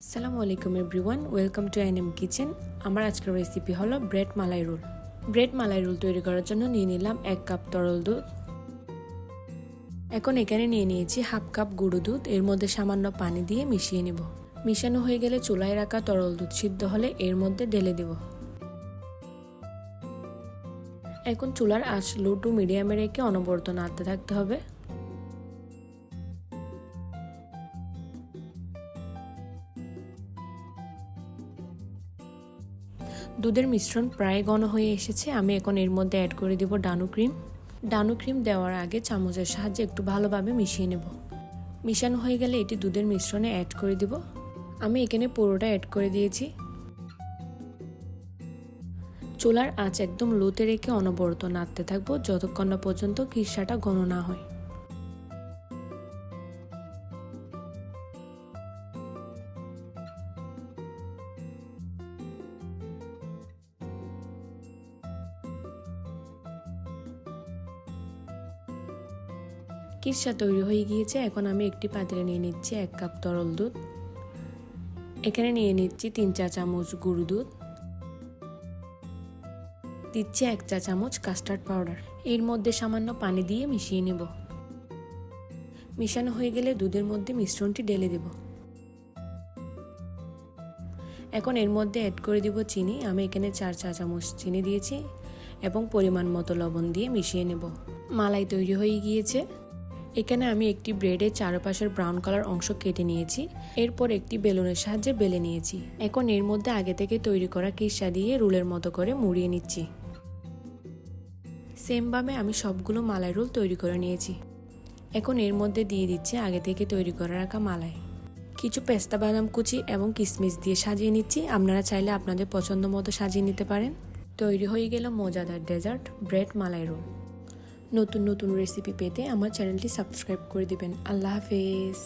আসসালামু আলাইকুম everyone, welcome to NM kitchen. আমার আজকের রেসিপি হলো ব্রেড মালাই রোল। ব্রেড মালাই রোল তৈরি করার জন্য নিয়ে নিলাম 1 কাপ তরল দুধ। এখন এখানে নিয়ে নিয়েছি হাফ কাপ গুঁড়ো দুধ, এর মধ্যে সামান্য পানি দিয়ে মিশিয়ে নিব। মিশানো হয়ে গেলে চুলায় রাখা তরল দুধ সিদ্ধ হলে এর মধ্যে ঢেলে দেব। এখন চুলার আঁচ লো টু মিডিয়ামে রেখে অনবরত নাড়তে থাকতে হবে। দুধের মিশ্রণ প্রায় ঘন হয়ে এসেছে। আমি এখন এর মধ্যে অ্যাড করে দিব ডানু ক্রিম। ডানু ক্রিম দেওয়ার আগে চামচের সাহায্যে একটু ভালোভাবে মিশিয়ে নেব। মিশানো হয়ে গেলে এটি দুধের মিশ্রণে অ্যাড করে দিব। আমি এখানে পুরোটা অ্যাড করে দিয়েছি। চুলার আঁচ একদম লোতে রেখে অনবরত নাড়তে থাকবো যতক্ষণ না পর্যন্ত খিরসাটা ঘন না হয়। খিরসা তৈরি হয়ে গিয়েছে। এখন আমি একটি পাত্রে নিয়ে নিচ্ছি 1 কাপ তরল দুধ। এখানে নিয়ে নিচ্ছি 3 চা চামচ গুঁড়ো দুধ, দিচ্ছি 1 চা চামচ কাস্টার্ড পাউডার। এর মধ্যে সামান্য পানি দিয়ে মিশিয়ে নেব। মিশানো হয়ে গেলে দুধের মধ্যে মিশ্রণটি ঢেলে দেব। এখন এর মধ্যে অ্যাড করে দিব চিনি। আমি এখানে 4 চা চামচ চিনি দিয়েছি এবং পরিমাণ মতো লবণ দিয়ে মিশিয়ে নেব। মালাই তৈরি হয়ে গিয়েছে। এখানে আমি একটি ব্রেডের চারপাশের ব্রাউন কালার অংশ কেটে নিয়েছি। এরপর একটি বেলুনের সাহায্যে বেলে নিয়েছি। এখন এর মধ্যে আগে থেকে তৈরি করা খিরসা দিয়ে রোলের মতো করে মুড়িয়ে নিচ্ছি। সেমভাবে আমি সবগুলো মালাই রোল তৈরি করে নিয়েছি। এখন এর মধ্যে দিয়ে দিচ্ছি আগে থেকে তৈরি করে রাখা মালাই। কিছু পেস্তা বাদাম কুচি এবং কিশমিশ দিয়ে সাজিয়ে নিচ্ছি। আপনারা চাইলে আপনাদের পছন্দ মতো সাজিয়ে নিতে পারেন। তৈরি হয়ে গেল মজাদার ডেজার্ট ব্রেড মালাই রোল। নতুন নতুন রেসিপি পেতে আমার চ্যানেলটি সাবস্ক্রাইব করে দিবেন। আল্লাহ হাফেজ।